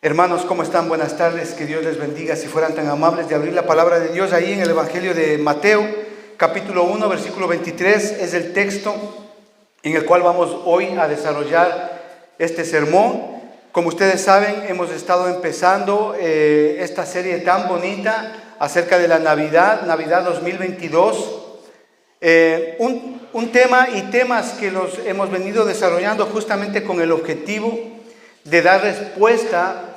Hermanos, ¿cómo están? Buenas tardes, que Dios les bendiga. Si fueran tan amables de abrir la palabra de Dios ahí en el Evangelio de Mateo, capítulo 1, versículo 23, es el texto en el cual vamos hoy a desarrollar este sermón. Como ustedes saben, hemos estado empezando esta serie tan bonita acerca de la Navidad 2022. Un tema y temas que los hemos venido desarrollando justamente con el objetivo de dar respuesta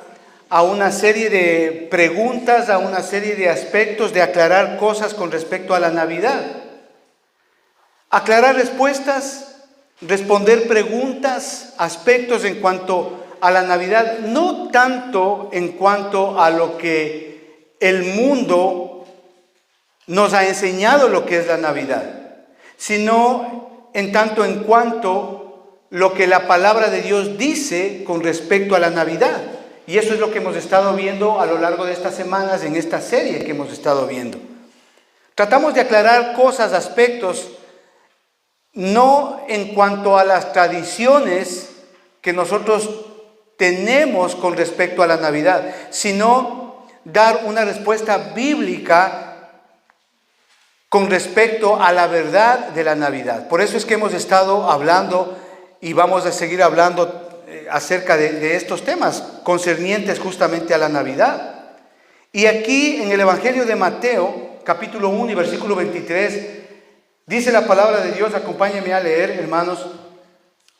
a una serie de preguntas, a una serie de aspectos, de aclarar cosas con respecto a la Navidad. Aclarar respuestas, responder preguntas, aspectos en cuanto a la Navidad, no tanto en cuanto a lo que el mundo nos ha enseñado lo que es la Navidad, sino en tanto en cuanto lo que la palabra de Dios dice con respecto a la Navidad. Y eso es lo que hemos estado viendo a lo largo de estas semanas en esta serie que hemos estado viendo. Tratamos de aclarar cosas, aspectos, no en cuanto a las tradiciones que nosotros tenemos con respecto a la Navidad, sino dar una respuesta bíblica con respecto a la verdad de la Navidad. Por eso es que hemos estado hablando y vamos a seguir hablando acerca de estos temas concernientes justamente a la Navidad. Y aquí en el Evangelio de Mateo, capítulo 1 y versículo 23, dice la palabra de Dios, acompáñenme a leer, hermanos.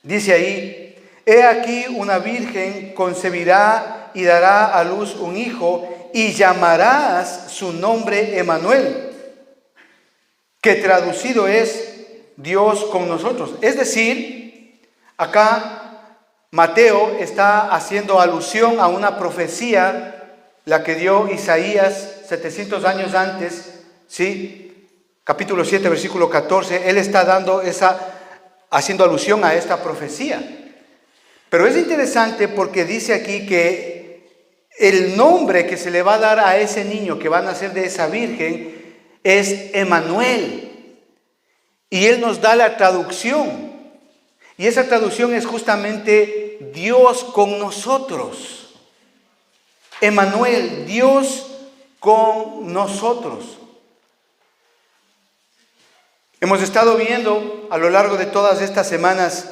Dice ahí: he aquí una virgen concebirá y dará a luz un hijo, y llamarás su nombre Emmanuel, que traducido es Dios con nosotros. Es decir, acá Mateo está haciendo alusión a una profecía, la que dio Isaías 700 años antes, ¿sí? Capítulo 7, versículo 14, él está haciendo alusión a esta profecía. Pero es interesante porque dice aquí que el nombre que se le va a dar a ese niño que va a nacer de esa virgen es Emmanuel. Y él nos da la traducción. Y esa traducción es justamente Dios con nosotros. Emmanuel, Dios con nosotros. Hemos estado viendo a lo largo de todas estas semanas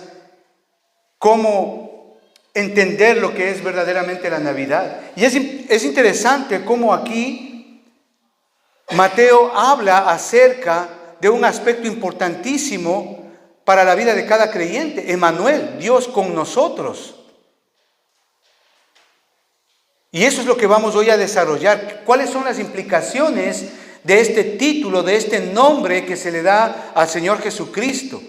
cómo entender lo que es verdaderamente la Navidad. Y es interesante cómo aquí Mateo habla acerca de un aspecto importantísimo para la vida de cada creyente: Emmanuel, Dios con nosotros. Y eso es lo que vamos hoy a desarrollar. ¿Cuáles son las implicaciones de este título, de este nombre que se le da al Señor Jesucristo?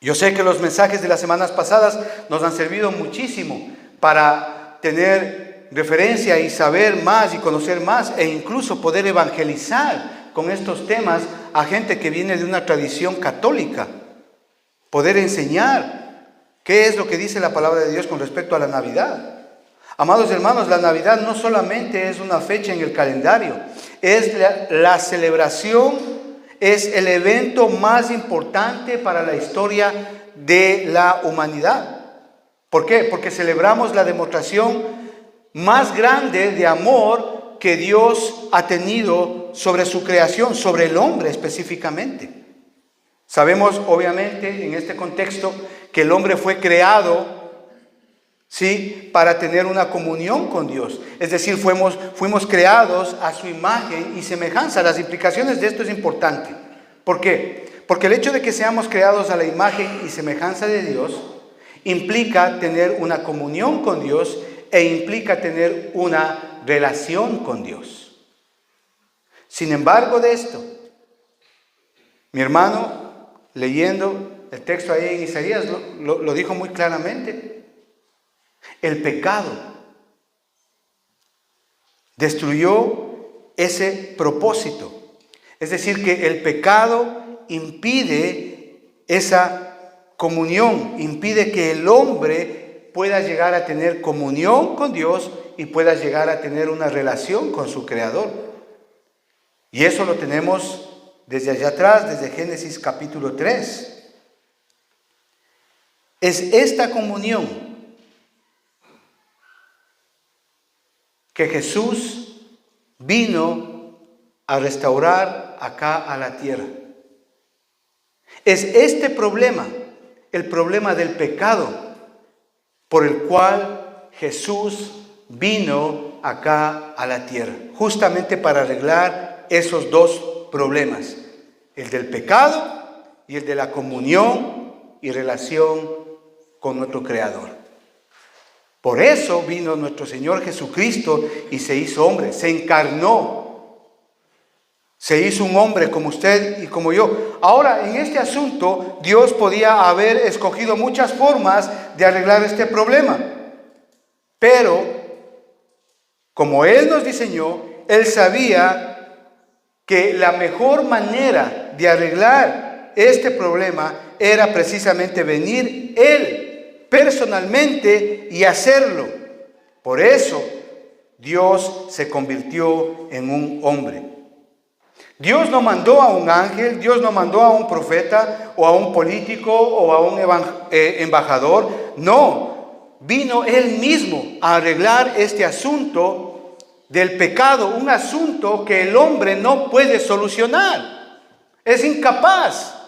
Yo sé que los mensajes de las semanas pasadas nos han servido muchísimo para tener referencia y saber más y conocer más, e incluso poder evangelizar con estos temas a gente que viene de una tradición católica. Poder enseñar qué es lo que dice la palabra de Dios con respecto a la Navidad. Amados hermanos, la Navidad no solamente es una fecha en el calendario, es la celebración, es el evento más importante para la historia de la humanidad. ¿Por qué? Porque celebramos la demostración más grande de amor que Dios ha tenido sobre su creación, sobre el hombre específicamente. Sabemos, obviamente, en este contexto, que el hombre fue creado, ¿sí?, para tener una comunión con Dios. Es decir, fuimos creados a su imagen y semejanza. Las implicaciones de esto es importante. ¿Por qué? Porque el hecho de que seamos creados a la imagen y semejanza de Dios implica tener una comunión con Dios e implica tener una relación con Dios. Sin embargo de esto, mi hermano, leyendo el texto ahí en Isaías, lo dijo muy claramente. El pecado destruyó ese propósito. Es decir, que el pecado impide esa comunión, impide que el hombre pueda llegar a tener comunión con Dios y pueda llegar a tener una relación con su Creador. Y eso lo tenemos desde allá atrás, desde Génesis capítulo 3. Es esta comunión que Jesús vino a restaurar acá a la tierra. Es este problema, el problema del pecado, por el cual Jesús vino acá a la tierra, justamente para arreglar esos dos problemas, el del pecado y el de la comunión y relación con nuestro Creador. Por eso vino nuestro Señor Jesucristo y se hizo hombre, se encarnó. Se hizo un hombre como usted y como yo. Ahora, en este asunto, Dios podía haber escogido muchas formas de arreglar este problema. Pero, como Él nos diseñó, Él sabía que la mejor manera de arreglar este problema era precisamente venir Él personalmente y hacerlo. Por eso, Dios se convirtió en un hombre. Dios no mandó a un ángel, Dios no mandó a un profeta o a un político o a un embajador. No, vino Él mismo a arreglar este asunto del pecado, un asunto que el hombre no puede solucionar. Es incapaz.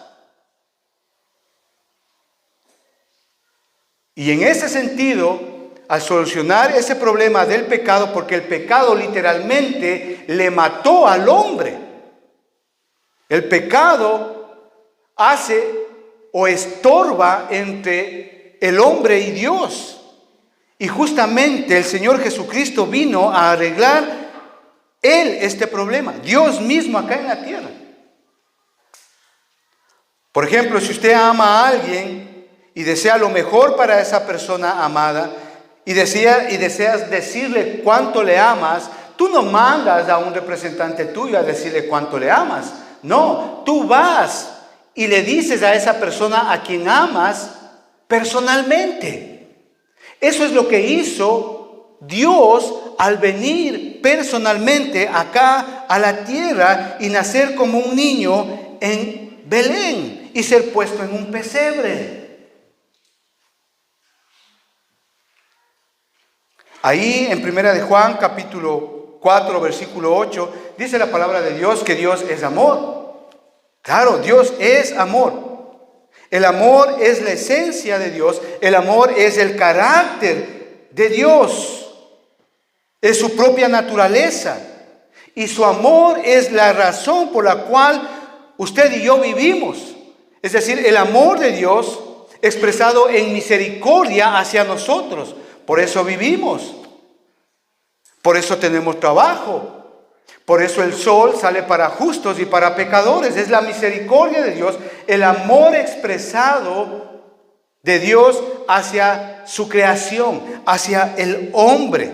Y en ese sentido, al solucionar ese problema del pecado, porque el pecado literalmente le mató al hombre. El pecado hace o estorba entre el hombre y Dios. Y justamente el Señor Jesucristo vino a arreglar Él este problema. Dios mismo acá en la tierra. Por ejemplo, si usted ama a alguien y desea lo mejor para esa persona amada y deseas decirle cuánto le amas, tú no mandas a un representante tuyo a decirle cuánto le amas. No, tú vas y le dices a esa persona a quien amas personalmente. Eso es lo que hizo Dios al venir personalmente acá a la tierra y nacer como un niño en Belén y ser puesto en un pesebre. Ahí en Primera de Juan, capítulo 4, versículo 8, dice la palabra de Dios que Dios es amor. Claro, Dios es amor. El amor es la esencia de Dios. El amor es el carácter de Dios. Es su propia naturaleza. Y su amor es la razón por la cual usted y yo vivimos. Es decir, el amor de Dios expresado en misericordia hacia nosotros. Por eso vivimos. Por eso tenemos trabajo. Por eso el sol sale para justos y para pecadores. Es la misericordia de Dios, el amor expresado de Dios hacia su creación, hacia el hombre.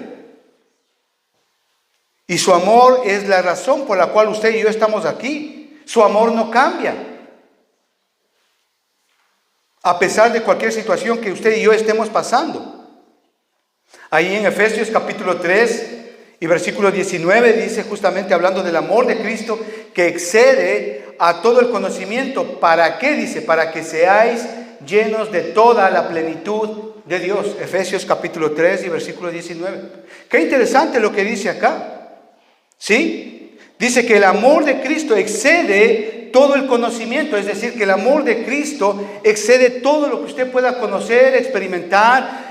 Y su amor es la razón por la cual usted y yo estamos aquí. Su amor no cambia. A pesar de cualquier situación que usted y yo estemos pasando. Ahí en Efesios capítulo 3 y versículo 19 dice justamente hablando del amor de Cristo que excede a todo el conocimiento. ¿Para qué? Dice, para que seáis llenos de toda la plenitud de Dios. Efesios capítulo 3 y versículo 19. Qué interesante lo que dice acá. ¿Sí? Dice que el amor de Cristo excede todo el conocimiento, es decir, que el amor de Cristo excede todo lo que usted pueda conocer, experimentar,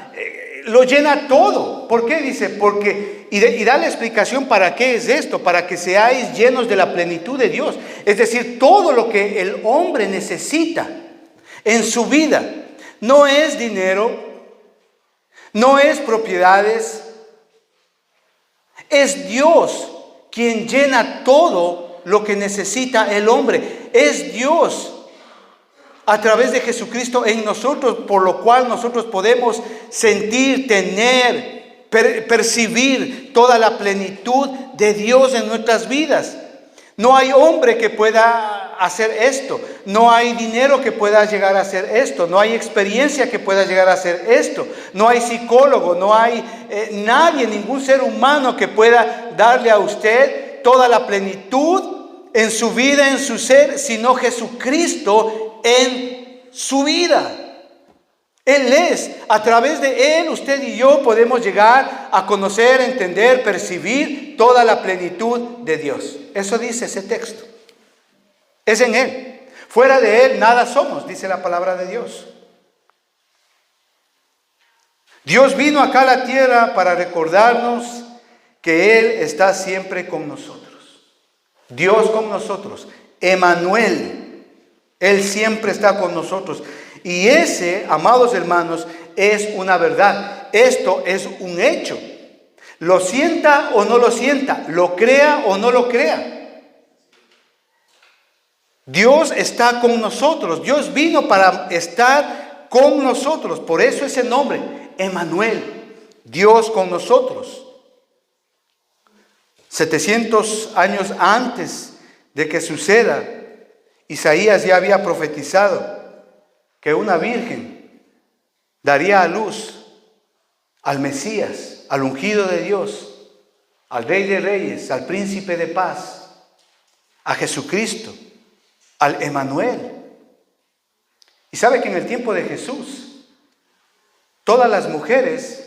lo llena todo. ¿Por qué? Dice, porque, y da la explicación para qué es esto, para que seáis llenos de la plenitud de Dios. Es decir, todo lo que el hombre necesita en su vida, no es dinero, no es propiedades, es Dios quien llena todo lo que necesita el hombre. Es Dios a través de Jesucristo en nosotros, por lo cual nosotros podemos sentir, tener, percibir toda la plenitud de Dios en nuestras vidas. No hay hombre que pueda hacer esto, no hay dinero que pueda llegar a hacer esto, no hay experiencia que pueda llegar a hacer esto, no hay psicólogo, no hay nadie, ningún ser humano que pueda darle a usted toda la plenitud en su vida, en su ser, sino Jesucristo en su vida. Él es. A través de Él, usted y yo podemos llegar a conocer, entender, percibir toda la plenitud de Dios. Eso dice ese texto. Es en Él. Fuera de Él nada somos, dice la palabra de Dios. Dios vino acá a la tierra para recordarnos que Él está siempre con nosotros. Dios con nosotros. Emmanuel. Él siempre está con nosotros. Y ese, amados hermanos, es una verdad. Esto es un hecho. Lo sienta o no lo sienta, lo crea o no lo crea. Dios está con nosotros. Dios vino para estar con nosotros. Por eso ese nombre, Emmanuel, Dios con nosotros. 700 años antes de que suceda, Isaías ya había profetizado que una virgen daría a luz al Mesías, al ungido de Dios, al Rey de Reyes, al Príncipe de Paz, a Jesucristo, al Emmanuel. Y sabe que en el tiempo de Jesús, todas las mujeres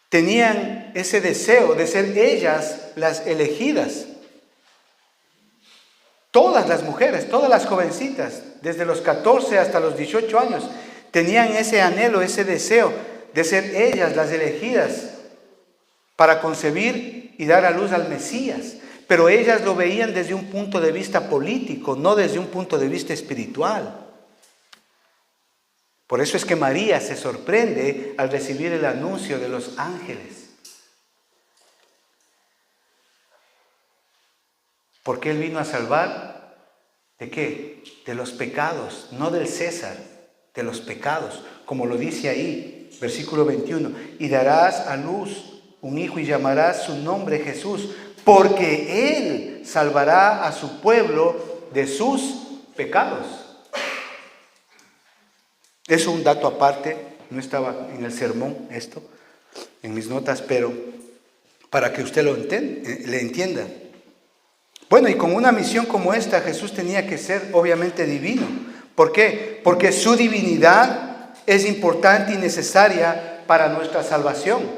tenían ese deseo de ser ellas las elegidas. Todas las mujeres, todas las jovencitas, desde los 14 hasta los 18 años, tenían ese anhelo, ese deseo de ser ellas las elegidas para concebir y dar a luz al Mesías. Pero ellas lo veían desde un punto de vista político, no desde un punto de vista espiritual. Por eso es que María se sorprende al recibir el anuncio de los ángeles. Porque Él vino a salvar, ¿de qué? De los pecados, no del César, de los pecados. Como lo dice ahí, versículo 21. Y darás a luz un hijo y llamarás su nombre Jesús, porque Él salvará a su pueblo de sus pecados. Es un dato aparte, no estaba en el sermón esto, en mis notas, pero para que usted le entienda. Bueno, y con una misión como esta, Jesús tenía que ser obviamente divino. ¿Por qué? Porque su divinidad es importante y necesaria para nuestra salvación.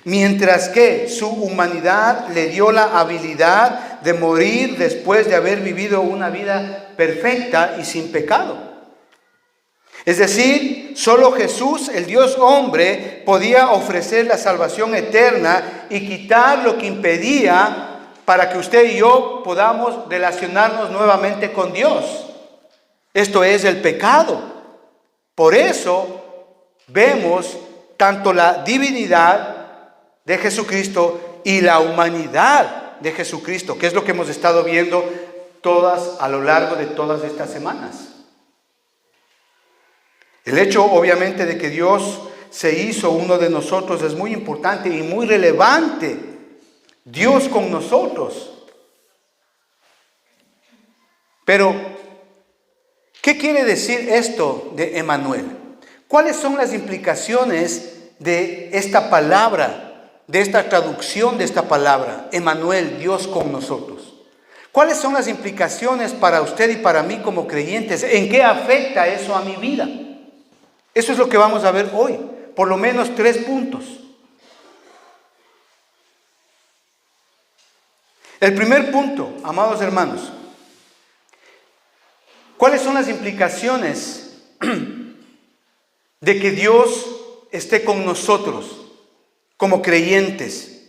Mientras que su humanidad le dio la habilidad de morir después de haber vivido una vida perfecta y sin pecado. Es decir, solo Jesús, el Dios hombre, podía ofrecer la salvación eterna y quitar lo que impedía para que usted y yo podamos relacionarnos nuevamente con Dios. Esto es el pecado. Por eso vemos tanto la divinidad de Jesucristo y la humanidad de Jesucristo, que es lo que hemos estado viendo todas a lo largo de todas estas semanas. El hecho, obviamente, de que Dios se hizo uno de nosotros es muy importante y muy relevante. Dios con nosotros. Pero, ¿qué quiere decir esto de Emmanuel? ¿Cuáles son las implicaciones de esta palabra, de esta traducción de esta palabra, Emmanuel, Dios con nosotros? ¿Cuáles son las implicaciones para usted y para mí como creyentes? ¿En qué afecta eso a mi vida? Eso es lo que vamos a ver hoy, por lo menos 3 puntos. El primer punto, amados hermanos, ¿cuáles son las implicaciones de que Dios esté con nosotros como creyentes?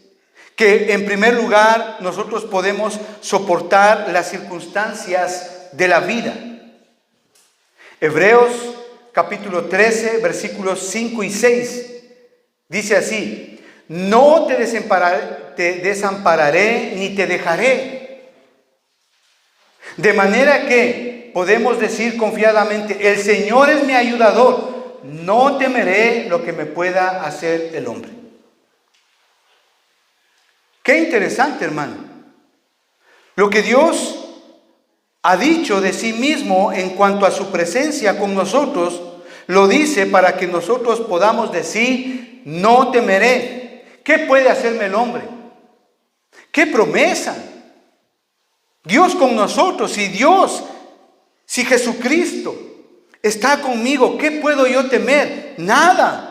Que en primer lugar nosotros podemos soportar las circunstancias de la vida. Hebreos capítulo 13, versículos 5 y 6, dice así: no te desampararé ni te dejaré. De manera que podemos decir confiadamente: el Señor es mi ayudador, no temeré lo que me pueda hacer el hombre. Qué interesante, hermano. Lo que Dios ha dicho de sí mismo en cuanto a su presencia con nosotros, lo dice para que nosotros podamos decir: no temeré. ¿Qué puede hacerme el hombre? ¡Qué promesa! Dios con nosotros. Si Jesucristo está conmigo. ¿Qué puedo yo temer? Nada.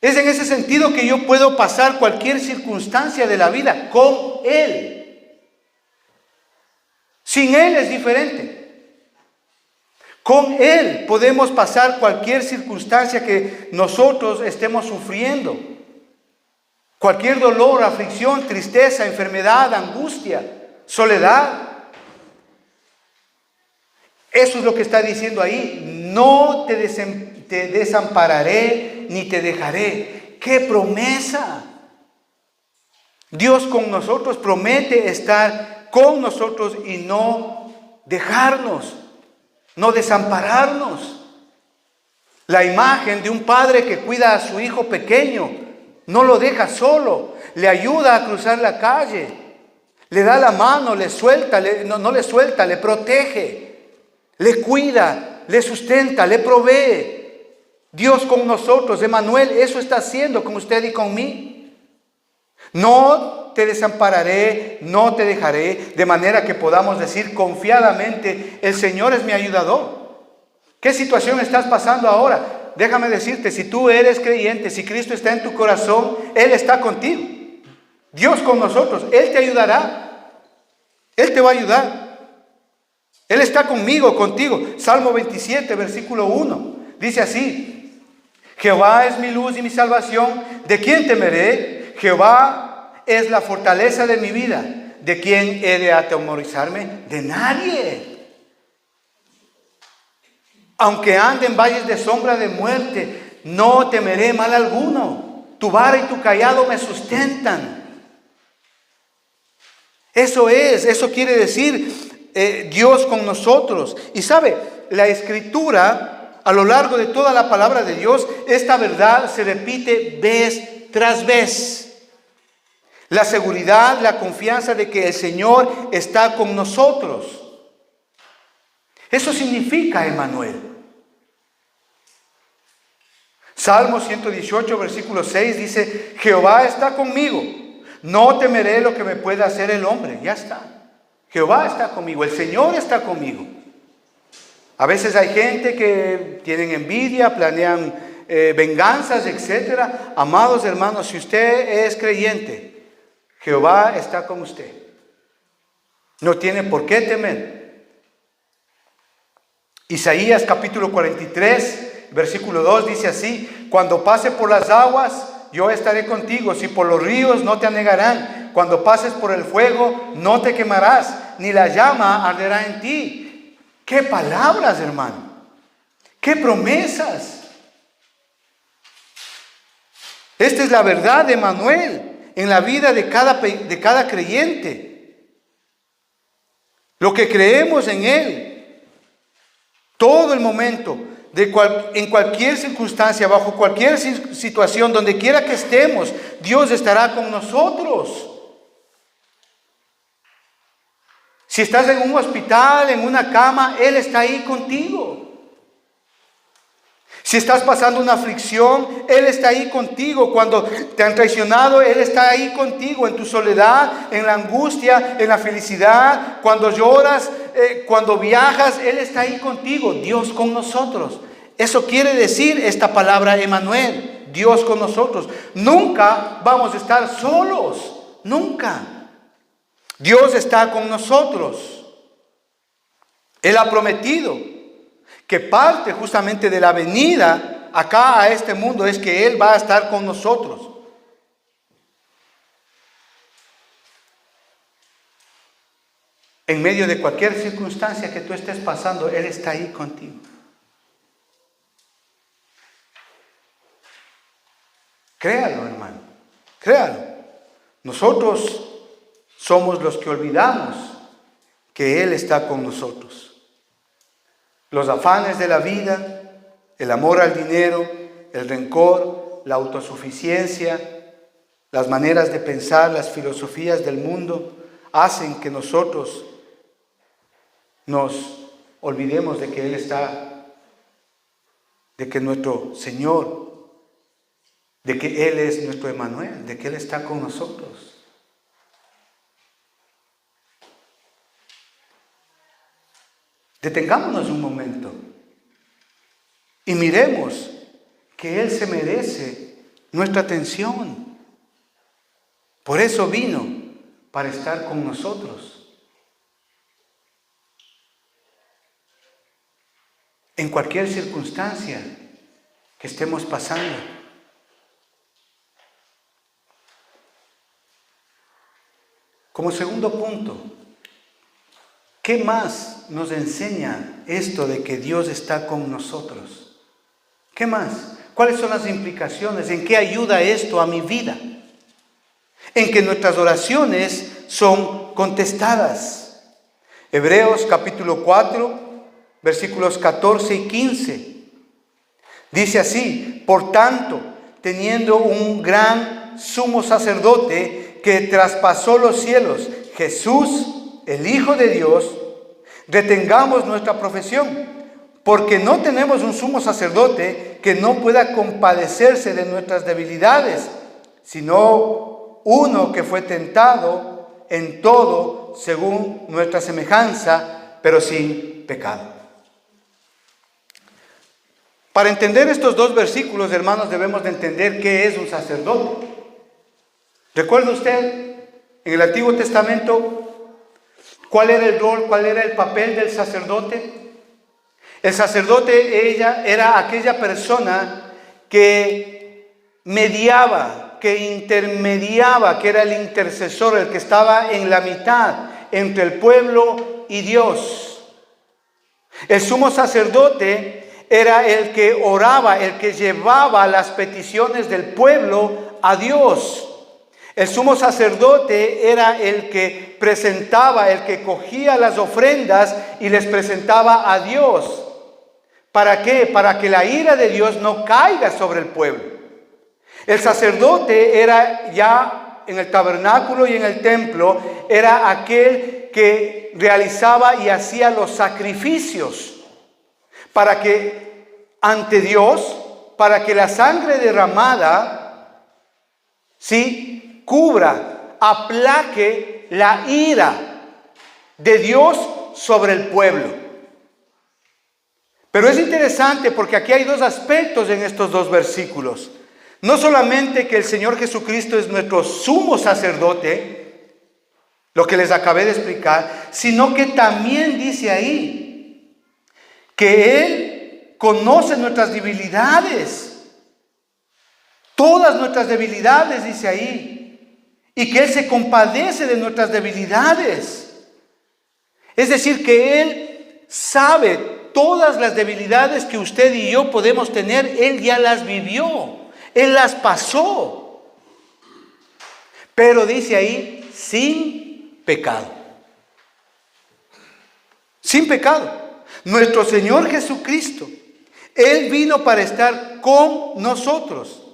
Es en ese sentido que yo puedo pasar cualquier circunstancia de la vida con Él. Sin Él es diferente. Con Él podemos pasar cualquier circunstancia que nosotros estemos sufriendo. Cualquier dolor, aflicción, tristeza, enfermedad, angustia, soledad. Eso es lo que está diciendo ahí. No te desampararé ni te dejaré. ¡Qué promesa! Dios con nosotros promete estar con nosotros y no dejarnos, no desampararnos. La imagen de un padre que cuida a su hijo pequeño, no lo deja solo, le ayuda a cruzar la calle, le da la mano, le suelta, no le suelta, le protege, le cuida, le sustenta, le provee. Dios con nosotros, Emmanuel, eso está haciendo con usted y con mí. No te desampararé, no te dejaré, de manera que podamos decir confiadamente, el Señor es mi ayudador. ¿Qué situación estás pasando ahora? Déjame decirte, si tú eres creyente, si Cristo está en tu corazón, Él está contigo. Dios con nosotros, Él te ayudará. Él te va a ayudar. Él está conmigo, contigo. Salmo 27, versículo 1. Dice así: Jehová es mi luz y mi salvación. ¿De quién temeré? Jehová es la fortaleza de mi vida. ¿De quién he de atemorizarme? De nadie. Aunque ande en valles de sombra de muerte, no temeré mal alguno. Tu vara y tu cayado me sustentan. Eso quiere decir Dios con nosotros. Y sabe, la Escritura, a lo largo de toda la palabra de Dios, esta verdad se repite vez tras vez. La seguridad, la confianza de que el Señor está con nosotros. Eso significa Emmanuel. Salmo 118, versículo 6 dice: Jehová está conmigo, no temeré lo que me pueda hacer el hombre. Ya está. Jehová está conmigo, el Señor está conmigo. A veces hay gente que tienen envidia, planean venganzas, etc. Amados hermanos, si usted es creyente, Jehová está con usted. No tiene por qué temer. Isaías capítulo 43, versículo 2 dice así: Cuando pase por las aguas, yo estaré contigo. Si por los ríos, no te anegarán. Cuando pases por el fuego, no te quemarás, ni la llama arderá en ti. ¡Qué palabras, hermano! ¡Qué promesas! Esta es la verdad de Emmanuel en la vida de cada creyente. Lo que creemos en Él, todo el momento, en cualquier circunstancia, bajo cualquier situación, donde quiera que estemos, Dios estará con nosotros. Si estás en un hospital, en una cama, Él está ahí contigo. Si estás pasando una aflicción, Él está ahí contigo. Cuando te han traicionado, Él está ahí contigo. En tu soledad, en la angustia, en la felicidad. Cuando lloras, cuando viajas, Él está ahí contigo. Dios con nosotros. Eso quiere decir esta palabra Emmanuel. Dios con nosotros. Nunca vamos a estar solos. Nunca. Dios está con nosotros. Él ha prometido que parte justamente de la venida acá a este mundo es que Él va a estar con nosotros. En medio de cualquier circunstancia que tú estés pasando, Él está ahí contigo. Créalo, hermano. Créalo. Nosotros somos los que olvidamos que Él está con nosotros. Los afanes de la vida, el amor al dinero, el rencor, la autosuficiencia, las maneras de pensar, las filosofías del mundo, hacen que nosotros nos olvidemos de que Él está, de que nuestro Señor, de que Él es nuestro Emmanuel, de que Él está con nosotros. Detengámonos un momento y miremos que Él se merece nuestra atención. Por eso vino, para estar con nosotros. En cualquier circunstancia que estemos pasando. Como segundo punto, ¿qué más nos enseña esto de que Dios está con nosotros? ¿Qué más? ¿Cuáles son las implicaciones? ¿En qué ayuda esto a mi vida? En que nuestras oraciones son contestadas. Hebreos capítulo 4, versículos 14 y 15. Dice así: por tanto, teniendo un gran sumo sacerdote que traspasó los cielos, Jesús, el Hijo de Dios, retengamos nuestra profesión, porque no tenemos un sumo sacerdote que no pueda compadecerse de nuestras debilidades, sino uno que fue tentado en todo según nuestra semejanza, pero sin pecado. Para entender estos dos versículos, hermanos, debemos de entender qué es un sacerdote. ¿Recuerda usted en el Antiguo Testamento cuál era el rol, cuál era el papel del sacerdote? El sacerdote era aquella persona que mediaba, que intermediaba, que era el intercesor, el que estaba en la mitad entre el pueblo y Dios. El sumo sacerdote era el que oraba, el que llevaba las peticiones del pueblo a Dios. El sumo sacerdote era el que presentaba, el que cogía las ofrendas y les presentaba a Dios. ¿Para qué? Para que la ira de Dios no caiga sobre el pueblo. El sacerdote era ya en el tabernáculo y en el templo, era aquel que realizaba y hacía los sacrificios para que ante Dios, para que la sangre derramada, ¿sí?, cubra, aplaque la ira de Dios sobre el pueblo. Pero es interesante porque aquí hay dos aspectos en estos dos versículos. No solamente que el Señor Jesucristo es nuestro sumo sacerdote, lo que les acabé de explicar, sino que también dice ahí que Él conoce nuestras debilidades, todas nuestras debilidades, dice ahí, y que Él se compadece de nuestras debilidades. Es decir, que Él sabe todas las debilidades que usted y yo podemos tener. Él ya las vivió, Él las pasó. Pero dice ahí, sin pecado. Sin pecado. Nuestro Señor Jesucristo, Él vino para estar con nosotros.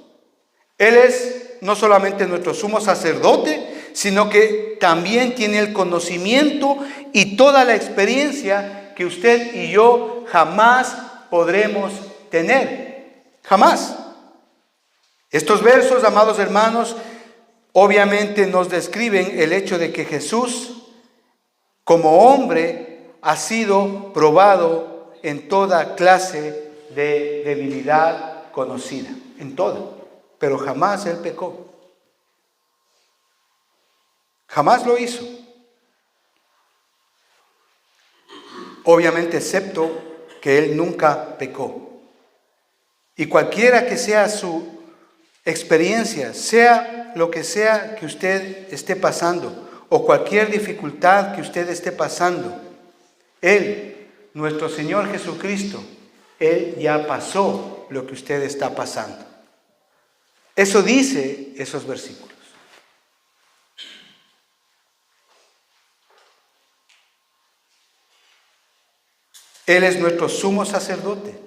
Él es no solamente nuestro sumo sacerdote, sino que también tiene el conocimiento y toda la experiencia que usted y yo jamás podremos tener. Jamás. Estos versos, amados hermanos, obviamente nos describen el hecho de que Jesús, como hombre, ha sido probado en toda clase de debilidad conocida, en toda. Pero jamás Él pecó. Jamás lo hizo. Obviamente, excepto que Él nunca pecó. Y cualquiera que sea su experiencia, sea lo que sea que usted esté pasando, o cualquier dificultad que usted esté pasando, Él, nuestro Señor Jesucristo, Él ya pasó lo que usted está pasando. Eso dice esos versículos. Él es nuestro sumo sacerdote.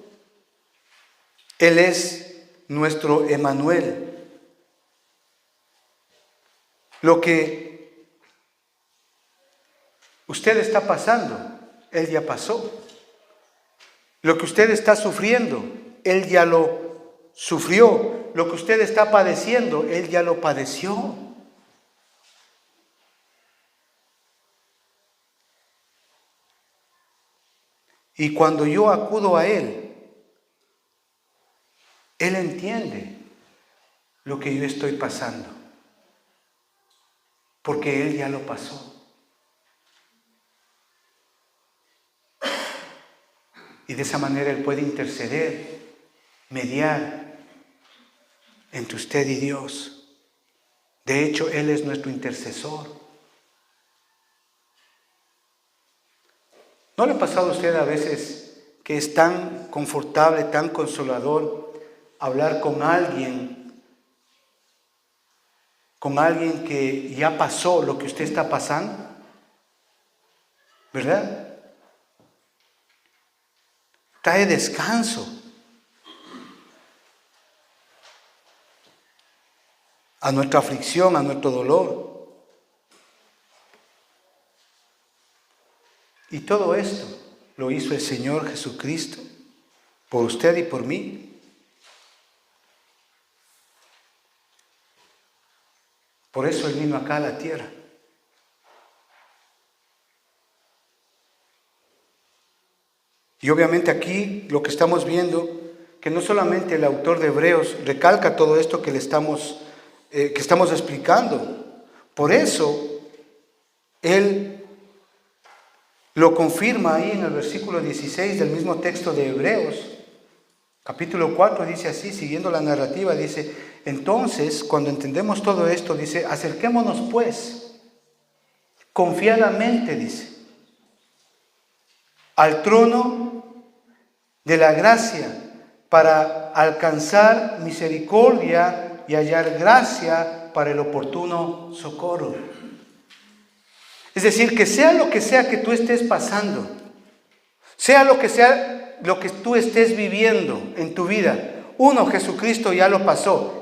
Él es nuestro Emmanuel. Lo que usted está pasando, Él ya pasó. Lo que usted está sufriendo, Él ya lo sufrió. Lo que usted está padeciendo, Él ya lo padeció. Y cuando yo acudo a Él, Él entiende lo que yo estoy pasando, porque Él ya lo pasó. Y de esa manera Él puede interceder, mediar entre usted y Dios. De hecho, Él es nuestro intercesor. ¿No le ha pasado a usted a veces que es tan confortable, tan consolador hablar con alguien que ya pasó lo que usted está pasando? ¿Verdad? Trae descanso a nuestra aflicción, a nuestro dolor. Y todo esto lo hizo el Señor Jesucristo por usted y por mí. Por eso Él vino acá a la tierra. Y obviamente aquí lo que estamos viendo, que no solamente el autor de Hebreos recalca todo esto que estamos explicando. Por eso Él lo confirma ahí en el versículo 16 del mismo texto de Hebreos. Capítulo 4 dice así, siguiendo la narrativa, dice: entonces, cuando entendemos todo esto, dice, acerquémonos pues, confiadamente, dice, al trono de la gracia, para alcanzar misericordia y hallar gracia para el oportuno socorro. Es decir, que sea lo que sea que tú estés pasando, sea lo que tú estés viviendo en tu vida, uno, Jesucristo ya lo pasó.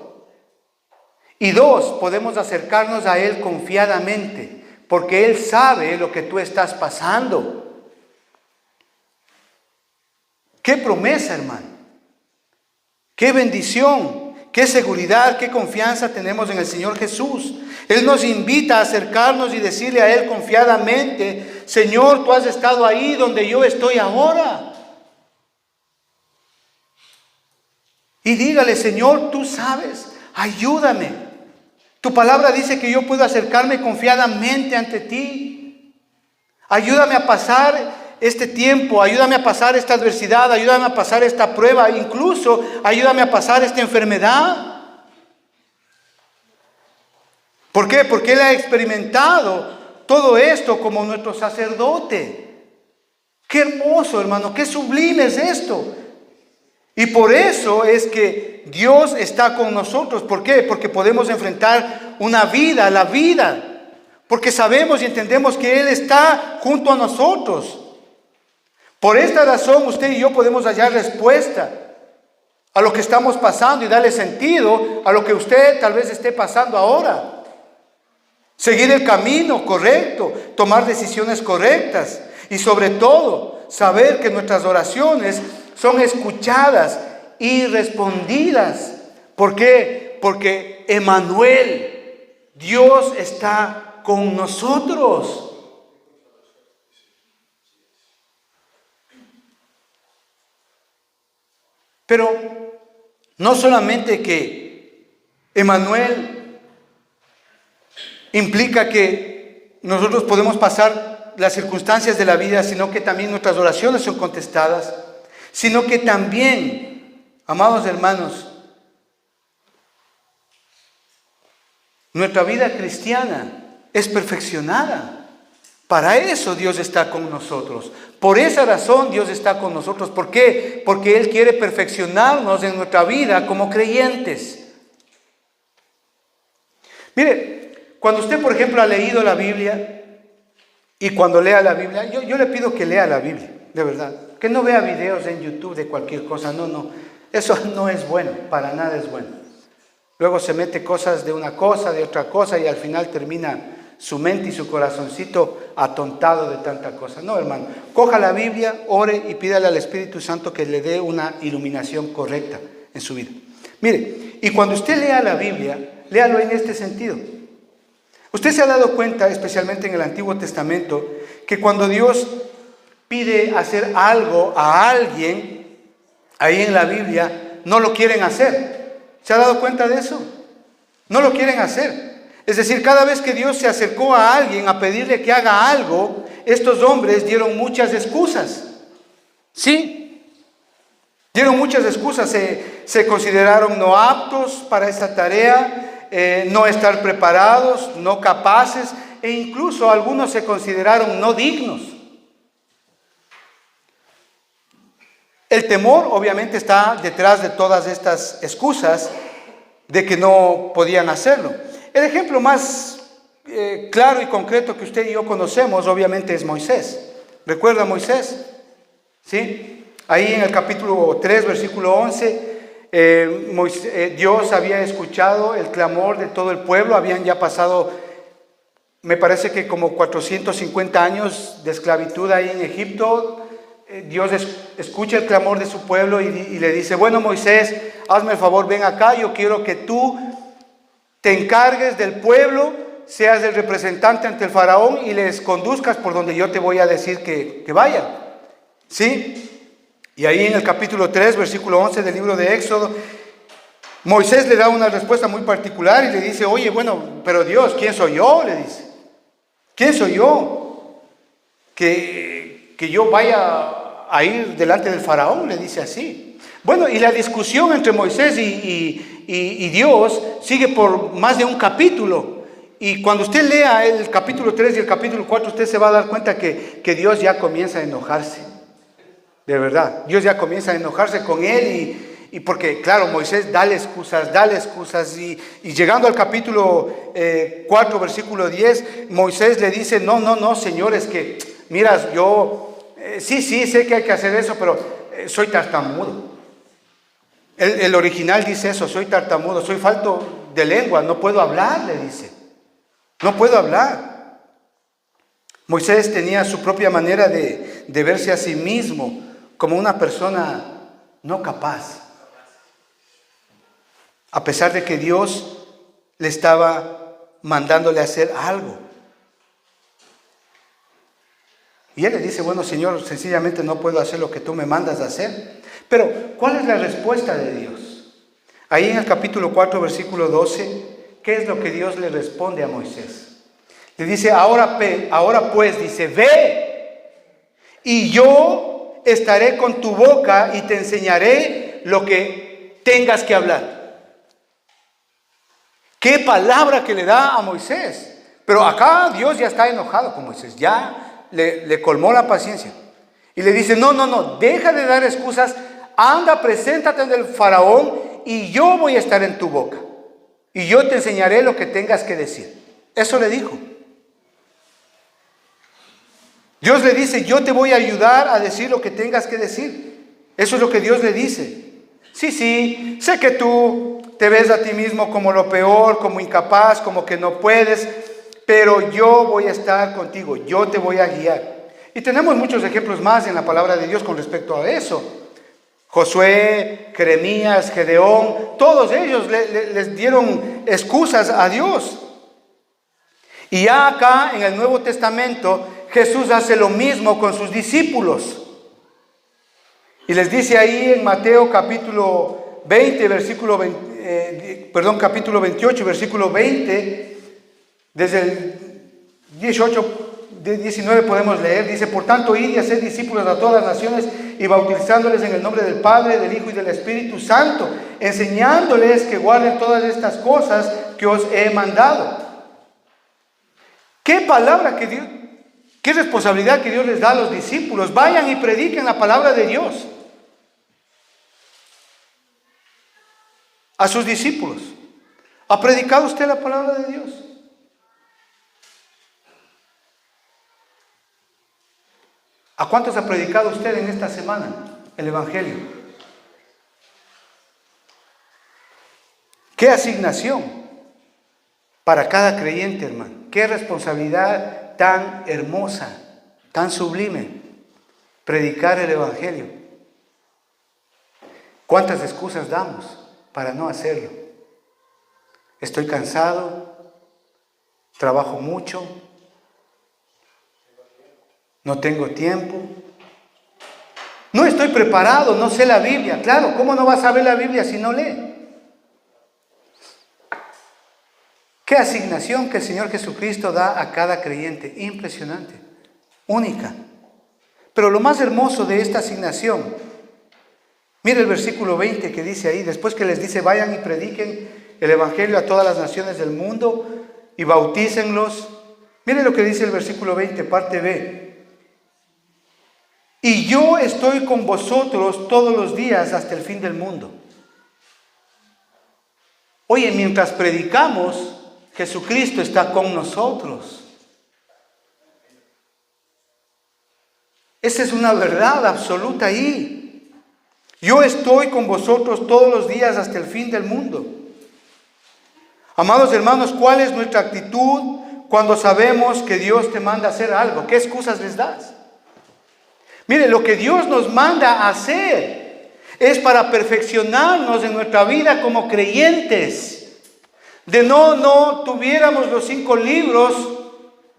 Y dos, podemos acercarnos a Él confiadamente, porque Él sabe lo que tú estás pasando. ¡Qué promesa, hermano! ¡Qué bendición! ¡Qué seguridad! ¡Qué confianza tenemos en el Señor Jesús! Él nos invita a acercarnos y decirle a Él confiadamente: Señor, tú has estado ahí donde yo estoy ahora. Y dígale: Señor, tú sabes, ayúdame. Tu palabra dice que yo puedo acercarme confiadamente ante ti. Ayúdame a pasar este tiempo, ayúdame a pasar esta adversidad, ayúdame a pasar esta prueba, incluso ayúdame a pasar esta enfermedad. ¿Por qué? Porque Él ha experimentado todo esto como nuestro sacerdote. Qué hermoso, hermano, qué sublime es esto. Y por eso es que Dios está con nosotros. ¿Por qué? Porque podemos enfrentar la vida. Porque sabemos y entendemos que Él está junto a nosotros. Por esta razón usted y yo podemos hallar respuesta a lo que estamos pasando y darle sentido a lo que usted tal vez esté pasando ahora. Seguir el camino correcto, tomar decisiones correctas y sobre todo saber que nuestras oraciones son escuchadas y respondidas. ¿Por qué? Porque Emmanuel, Dios está con nosotros. Pero no solamente que Emmanuel implica que nosotros podemos pasar las circunstancias de la vida, sino que también nuestras oraciones son contestadas, sino que también, amados hermanos, nuestra vida cristiana es perfeccionada. Para eso Dios está con nosotros. Por esa razón Dios está con nosotros. ¿Por qué? Porque Él quiere perfeccionarnos en nuestra vida como creyentes. Mire, cuando usted, por ejemplo, ha leído la Biblia, y cuando lea la Biblia, yo le pido que lea la Biblia, de verdad. Que no vea videos en YouTube de cualquier cosa. No. Eso no es bueno, para nada es bueno. Luego se mete cosas de una cosa, de otra cosa, y al final termina su mente y su corazoncito atontado de tanta cosa. No, hermano, coja la Biblia, ore y pídale al Espíritu Santo que le dé una iluminación correcta en su vida. Mire, y cuando usted lea la Biblia, léalo en este sentido. Usted se ha dado cuenta, especialmente en el Antiguo Testamento, que cuando Dios pide hacer algo a alguien, ahí en la Biblia no lo quieren hacer. ¿Se ha dado cuenta de eso? No lo quieren hacer. Es decir, cada vez que Dios se acercó a alguien a pedirle que haga algo, estos hombres dieron muchas excusas. ¿Sí? Dieron muchas excusas. Se consideraron no aptos para esa tarea, no estar preparados, no capaces, e incluso algunos se consideraron no dignos. El temor obviamente está detrás de todas estas excusas de que no podían hacerlo. El ejemplo más claro y concreto que usted y yo conocemos obviamente es Moisés. ¿Recuerda a Moisés? ¿Sí? Ahí en el capítulo 3, versículo 11, Dios había escuchado el clamor de todo el pueblo. Habían ya pasado, me parece que como 450 años de esclavitud ahí en Egipto. Dios escucha el clamor de su pueblo y le dice: bueno, Moisés, hazme el favor, ven acá, yo quiero que tú te encargues del pueblo, seas el representante ante el faraón y les conduzcas por donde yo te voy a decir que vayan. ¿Sí? Y ahí en el capítulo 3, versículo 11 del libro de Éxodo, Moisés le da una respuesta muy particular y le dice: oye, bueno, pero Dios, ¿quién soy yo? Le dice. ¿Quién soy yo? Que yo vaya a ir delante del faraón, le dice así. Bueno, y la discusión entre Moisés y Dios sigue por más de un capítulo. Y cuando usted lea el capítulo 3 y el capítulo 4, usted se va a dar cuenta que Dios ya comienza a enojarse. De verdad, Dios ya comienza a enojarse con él y porque, claro, Moisés dale excusas y llegando al capítulo 4, versículo 10, Moisés le dice: no, señores, que mira, yo sí, sé que hay que hacer eso, pero soy tartamudo. El original dice eso: soy tartamudo, soy falto de lengua, no puedo hablar, le dice. No puedo hablar. Moisés tenía su propia manera de verse a sí mismo como una persona no capaz, a pesar de que Dios le estaba mandándole a hacer algo. Y él le dice: bueno, Señor, sencillamente no puedo hacer lo que tú me mandas a hacer. Pero, ¿cuál es la respuesta de Dios? Ahí en el capítulo 4, versículo 12, ¿qué es lo que Dios le responde a Moisés? Le dice: ahora pues, dice, ve, y yo estaré con tu boca y te enseñaré lo que tengas que hablar. ¡Qué palabra que le da a Moisés! Pero acá Dios ya está enojado con Moisés, ya le colmó la paciencia. Y le dice: no, deja de dar excusas, anda, preséntate ante el faraón y yo voy a estar en tu boca. Y yo te enseñaré lo que tengas que decir. Eso le dijo. Dios le dice: yo te voy a ayudar a decir lo que tengas que decir. Eso es lo que Dios le dice. Sí, sé que tú te ves a ti mismo como lo peor, como incapaz, como que no puedes, pero yo voy a estar contigo, yo te voy a guiar. Y tenemos muchos ejemplos más en la palabra de Dios con respecto a eso. Josué, Jeremías, Gedeón, todos ellos les dieron excusas a Dios. Y ya acá en el Nuevo Testamento Jesús hace lo mismo con sus discípulos. Y les dice ahí en Mateo capítulo 20, capítulo 28, versículo 20, desde el 19 podemos leer, dice: por tanto, id y haced discípulos a todas las naciones y bautizándoles en el nombre del Padre, del Hijo y del Espíritu Santo, enseñándoles que guarden todas estas cosas que os he mandado. ¿Qué palabra que Dios, qué responsabilidad que Dios les da a los discípulos? Vayan y prediquen la palabra de Dios a sus discípulos. ¿Ha predicado usted la palabra de Dios? ¿A cuántos ha predicado usted en esta semana el Evangelio? ¿Qué asignación para cada creyente, hermano? ¿Qué responsabilidad tan hermosa, tan sublime? Predicar el Evangelio. ¿Cuántas excusas damos para no hacerlo? Estoy cansado, trabajo mucho, no tengo tiempo. No estoy preparado, no sé la Biblia. Claro, ¿cómo no vas a saber la Biblia si no lee? Qué asignación que el Señor Jesucristo da a cada creyente. Impresionante, única. Pero lo más hermoso de esta asignación, mire el versículo 20 que dice ahí, después que les dice, vayan y prediquen el Evangelio a todas las naciones del mundo y bautícenlos. Mire lo que dice el versículo 20, parte B. Y yo estoy con vosotros todos los días hasta el fin del mundo. Oye, mientras predicamos, Jesucristo está con nosotros. Esa es una verdad absoluta ahí. Yo estoy con vosotros todos los días hasta el fin del mundo. Amados hermanos, ¿cuál es nuestra actitud cuando sabemos que Dios te manda a hacer algo? ¿Qué excusas les das? Mire, lo que Dios nos manda a hacer es para perfeccionarnos en nuestra vida como creyentes. De no tuviéramos los 5 libros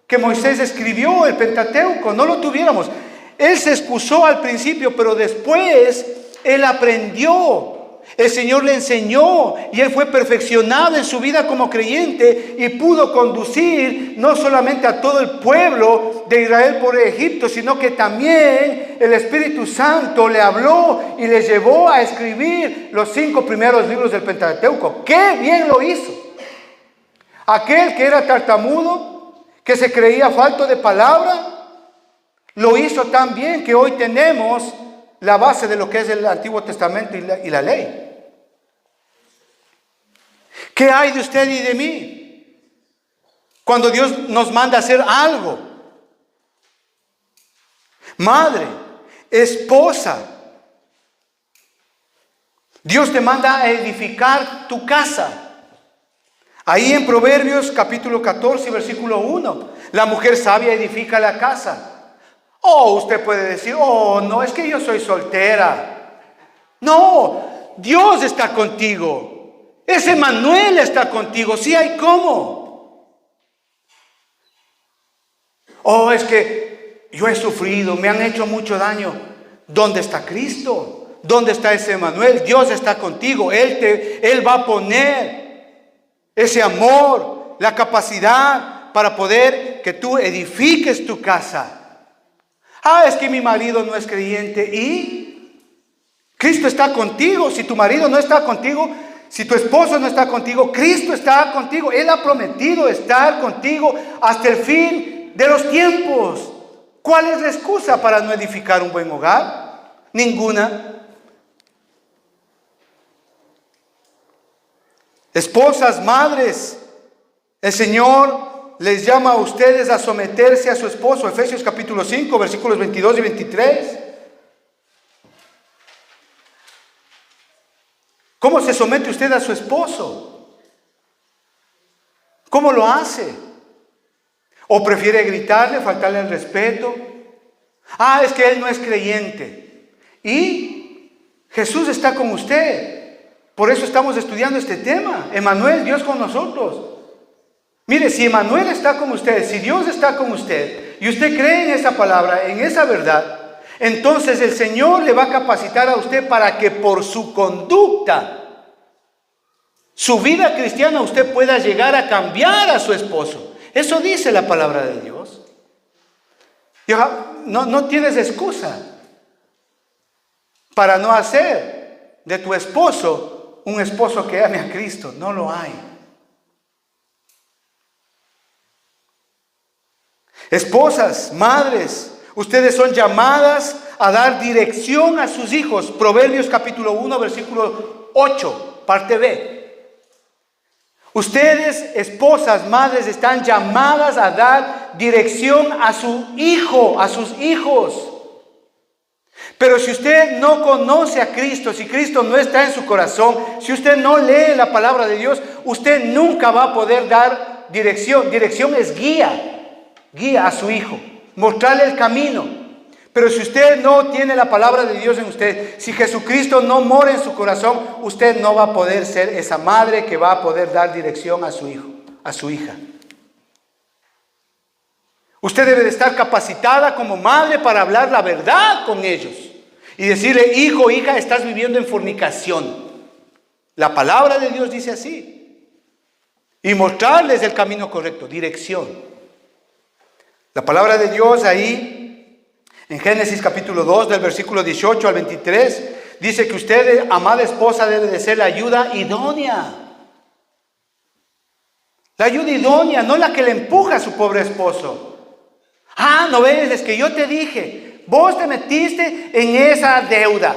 que Moisés escribió, el Pentateuco, no lo tuviéramos. Él se excusó al principio, pero después él aprendió. El Señor le enseñó y él fue perfeccionado en su vida como creyente y pudo conducir no solamente a todo el pueblo de Israel por Egipto, sino que también el Espíritu Santo le habló y le llevó a escribir los 5 primeros libros del Pentateuco. ¡Qué bien lo hizo! Aquel que era tartamudo, que se creía falto de palabra, lo hizo tan bien que hoy tenemos la base de lo que es el Antiguo Testamento y la ley. ¿Qué hay de usted y de mí cuando Dios nos manda a hacer algo? Madre, esposa, Dios te manda a edificar tu casa. Ahí en Proverbios capítulo 14, versículo 1, la mujer sabia edifica la casa. Oh, usted puede decir, oh, no, es que yo soy soltera. No, Dios está contigo. Ese Manuel está contigo. Sí hay cómo. Oh, es que yo he sufrido, me han hecho mucho daño. ¿Dónde está Cristo? ¿Dónde está ese Manuel? Dios está contigo. Él va a poner ese amor, la capacidad para poder que tú edifiques tu casa. Ah, es que mi marido no es creyente. ¿Y? Cristo está contigo. Si tu marido no está contigo, si tu esposo no está contigo, Cristo está contigo. Él ha prometido estar contigo hasta el fin de los tiempos. ¿Cuál es la excusa para no edificar un buen hogar? Ninguna. Esposas, madres, el Señor les llama a ustedes a someterse a su esposo. Efesios capítulo 5, versículos 22 y 23. ¿Cómo se somete usted a su esposo? ¿Cómo lo hace? ¿O prefiere gritarle, faltarle el respeto? Ah, es que él no es creyente. Y Jesús está con usted. Por eso estamos estudiando este tema. Emmanuel, Dios con nosotros. Mire, si Emmanuel está con usted, si Dios está con usted, y usted cree en esa palabra, en esa verdad, entonces el Señor le va a capacitar a usted para que por su conducta, su vida cristiana, usted pueda llegar a cambiar a su esposo. Eso dice la palabra de Dios. No tienes excusa para no hacer de tu esposo un esposo que ame a Cristo. No lo hay. Esposas, madres, ustedes son llamadas a dar dirección a sus hijos. Proverbios capítulo 1, versículo 8, parte B. Ustedes, esposas, madres, están llamadas a dar dirección a su hijo, a sus hijos. Pero si usted no conoce a Cristo, si Cristo no está en su corazón, si usted no lee la palabra de Dios, usted nunca va a poder dar dirección. Dirección es guía a su hijo, mostrarle el camino. Pero si usted no tiene la palabra de Dios en usted, si Jesucristo no mora en su corazón, usted no va a poder ser esa madre que va a poder dar dirección a su hijo, a su hija. Usted debe de estar capacitada como madre para hablar la verdad con ellos. y decirle, hijo, hija, estás viviendo en fornicación. La palabra de Dios dice así. Y mostrarles el camino correcto, dirección. La palabra de Dios ahí, en Génesis capítulo 2, del versículo 18 al 23, dice que usted, amada esposa, debe de ser la ayuda idónea. La ayuda idónea, no la que le empuja a su pobre esposo. No ves, es que yo te dije, vos te metiste en esa deuda.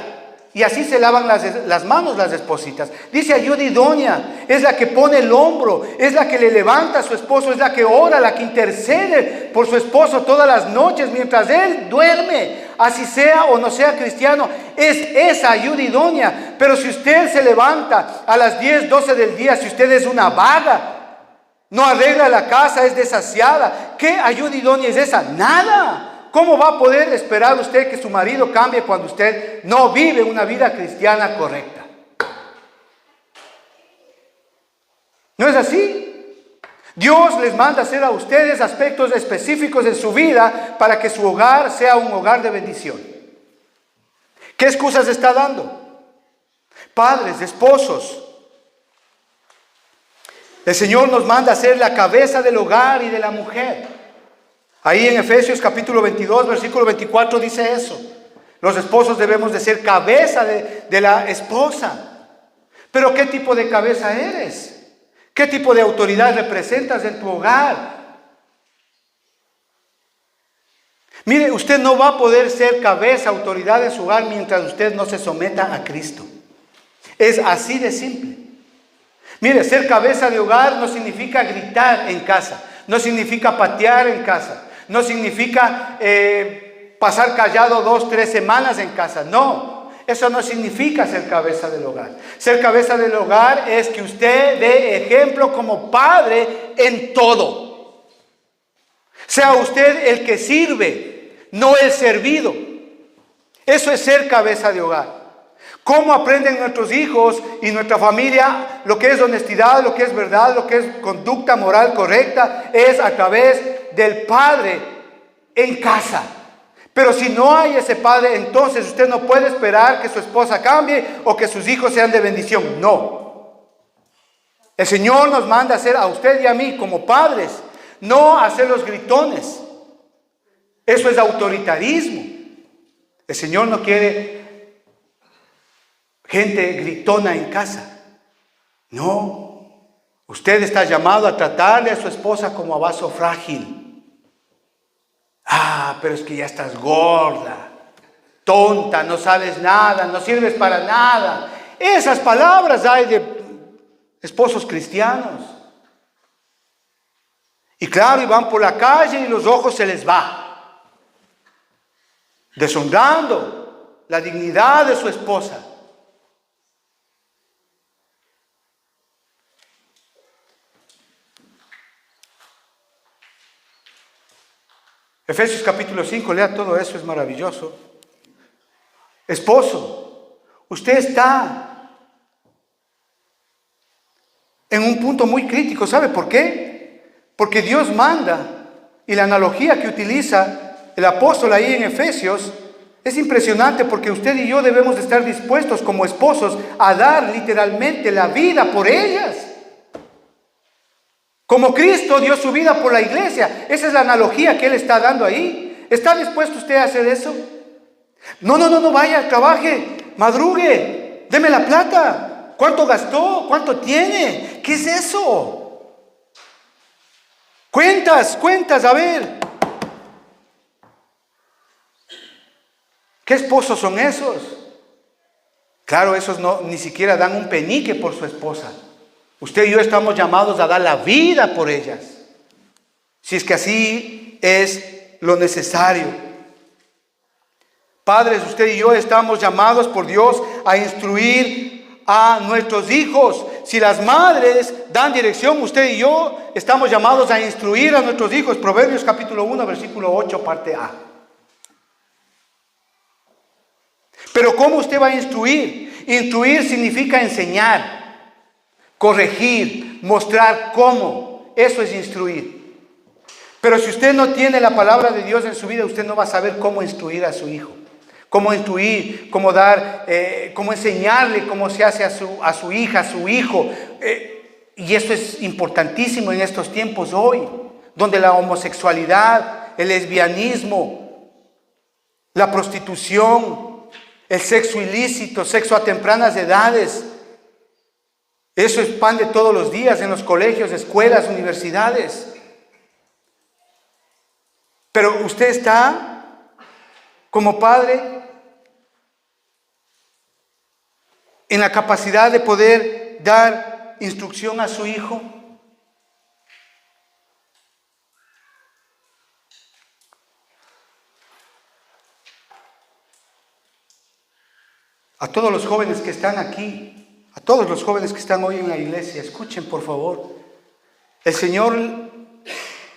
Y así se lavan las manos las espositas. Dice ayuda idónea, es la que pone el hombro, es la que le levanta a su esposo, es la que ora, la que intercede por su esposo todas las noches mientras él duerme. Así sea o no sea cristiano, es esa ayuda idónea. Pero si usted se levanta a las 10, 12 del día, si usted es una vaga, no arregla la casa, es desasiada, ¿qué ayuda idónea es esa? Nada. ¿Cómo va a poder esperar usted que su marido cambie cuando usted no vive una vida cristiana correcta? ¿No es así? Dios les manda hacer a ustedes aspectos específicos en su vida para que su hogar sea un hogar de bendición. ¿Qué excusas está dando? Padres, esposos. El Señor nos manda a ser la cabeza del hogar y de la mujer. Ahí en Efesios capítulo 22, versículo 24 dice eso. Los esposos debemos de ser cabeza de la esposa. Pero ¿qué tipo de cabeza eres? ¿Qué tipo de autoridad representas en tu hogar? Mire, usted no va a poder ser cabeza, autoridad en su hogar mientras usted no se someta a Cristo. Es así de simple. Mire, ser cabeza de hogar no significa gritar en casa, no significa patear en casa, no significa pasar callado 2, 3 semanas en casa. No, eso no significa ser cabeza del hogar. Ser cabeza del hogar es que usted dé ejemplo como padre en todo. Sea usted el que sirve, no el servido. Eso es ser cabeza de hogar. ¿Cómo aprenden nuestros hijos y nuestra familia lo que es honestidad, lo que es verdad, lo que es conducta moral correcta? Es a través del padre en casa. Pero si no hay ese padre, entonces usted no puede esperar que su esposa cambie o que sus hijos sean de bendición. No. El Señor nos manda a hacer a usted y a mí como padres, no hacer los gritones. Eso es autoritarismo. El Señor no quiere gente gritona en casa. No. Usted está llamado a tratarle a su esposa como a vaso frágil. Pero es que ya estás gorda, tonta, no sabes nada, no sirves para nada. Esas palabras hay de esposos cristianos. Y claro, y van por la calle y los ojos se les va, deshonrando la dignidad de su esposa. Efesios capítulo 5, lea todo eso, es maravilloso. Esposo, usted está en un punto muy crítico. ¿Sabe por qué? Porque Dios manda, y la analogía que utiliza el apóstol ahí en Efesios es impresionante, porque usted y yo debemos de estar dispuestos como esposos a dar literalmente la vida por ellas. Como Cristo dio su vida por la iglesia. Esa es la analogía que Él está dando ahí. ¿Está dispuesto usted a hacer eso? No, vaya, trabaje, madrugue, deme la plata. ¿Cuánto gastó? ¿Cuánto tiene? ¿Qué es eso? Cuentas, a ver. ¿Qué esposos son esos? Claro, esos no, ni siquiera dan un penique por su esposa. Usted y yo estamos llamados a dar la vida por ellas, si es que así es lo necesario. Padres, usted y yo estamos llamados por Dios a instruir a nuestros hijos. Si las madres dan dirección, usted y yo estamos llamados a instruir a nuestros hijos. Proverbios capítulo 1, versículo 8, parte A. Pero ¿cómo usted va a instruir? Instruir significa enseñar, corregir, mostrar cómo. Eso es instruir. Pero si usted no tiene la palabra de Dios en su vida, usted no va a saber cómo instruir a su hijo, cómo instruir, cómo dar, cómo enseñarle cómo se hace a su hija, a su hijo. Y esto es importantísimo en estos tiempos hoy, donde la homosexualidad, el lesbianismo, la prostitución, el sexo ilícito, sexo a tempranas edades, eso es pan de todos los días en los colegios, escuelas, universidades. Pero usted está como padre en la capacidad de poder dar instrucción a su hijo. A todos los jóvenes que están aquí, a todos los jóvenes que están hoy en la iglesia, escuchen por favor. El Señor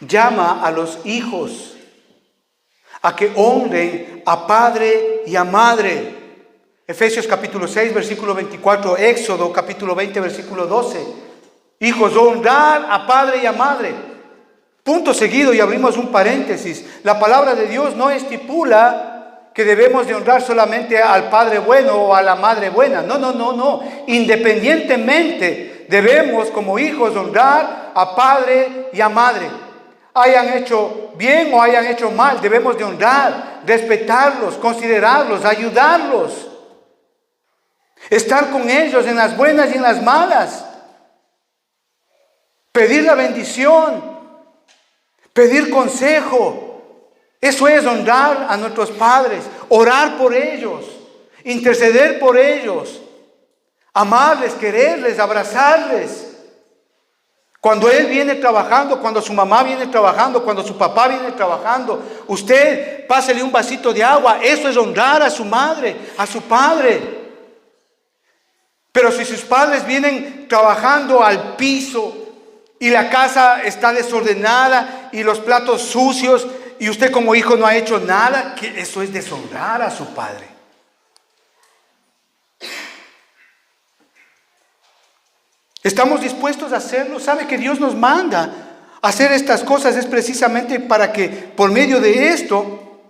llama a los hijos a que honren a padre y a madre. Efesios capítulo 6, versículo 24, Éxodo capítulo 20, versículo 12. Hijos, honrar a padre y a madre. Punto seguido, y abrimos un paréntesis. La palabra de Dios no estipula que debemos de honrar solamente al padre bueno o a la madre buena. No. Independientemente, debemos como hijos honrar a padre y a madre. Hayan hecho bien o hayan hecho mal, debemos de honrar, respetarlos, considerarlos, ayudarlos. Estar con ellos en las buenas y en las malas. Pedir la bendición. Pedir consejo. Eso es honrar a nuestros padres. Orar por ellos. Interceder por ellos. Amarles, quererles, abrazarles. Cuando él viene trabajando, cuando su mamá viene trabajando, cuando su papá viene trabajando, usted pásele un vasito de agua. Eso es honrar a su madre, a su padre. Pero si sus padres vienen trabajando al piso y la casa está desordenada y los platos sucios y usted como hijo no ha hecho nada, que eso es deshonrar a su padre. ¿Estamos dispuestos a hacerlo? ¿Sabe que Dios nos manda a hacer estas cosas? Es precisamente para que por medio de esto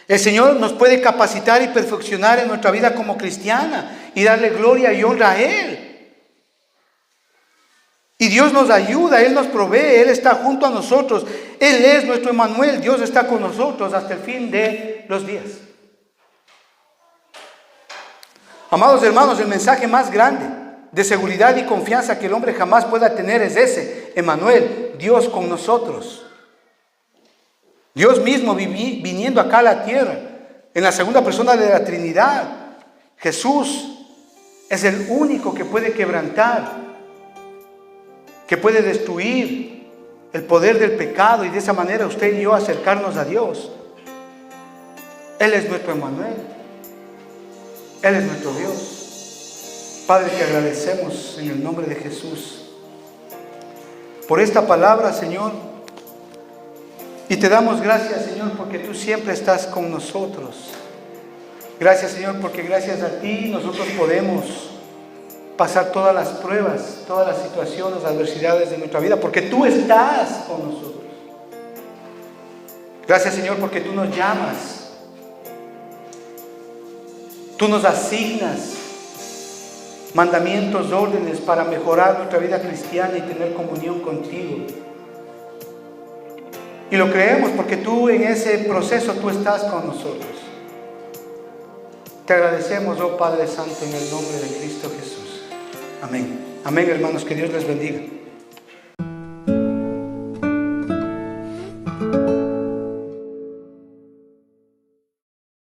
el Señor nos puede capacitar y perfeccionar en nuestra vida como cristiana y darle gloria y honra a Él. Y Dios nos ayuda, Él nos provee, Él está junto a nosotros. Él es nuestro Emmanuel, Dios está con nosotros hasta el fin de los días. Amados hermanos, el mensaje más grande de seguridad y confianza que el hombre jamás pueda tener es ese: Emmanuel, Dios con nosotros. Dios mismo viniendo acá a la tierra, en la segunda persona de la Trinidad. Jesús es el único que puede quebrantar, que puede destruir el poder del pecado y de esa manera usted y yo acercarnos a Dios. Él es nuestro Emmanuel. Él es nuestro Dios. Padre, te agradecemos en el nombre de Jesús por esta palabra, Señor. Y te damos gracias, Señor, porque tú siempre estás con nosotros. Gracias, Señor, porque gracias a ti nosotros podemos pasar todas las pruebas, todas las situaciones, adversidades de nuestra vida, porque tú estás con nosotros. Gracias, Señor, porque tú nos llamas. Tú nos asignas mandamientos, órdenes para mejorar nuestra vida cristiana y tener comunión contigo. Y lo creemos porque tú en ese proceso tú estás con nosotros. Te agradecemos, oh Padre Santo, en el nombre de Cristo Jesús. Amén. Amén, hermanos, que Dios les bendiga.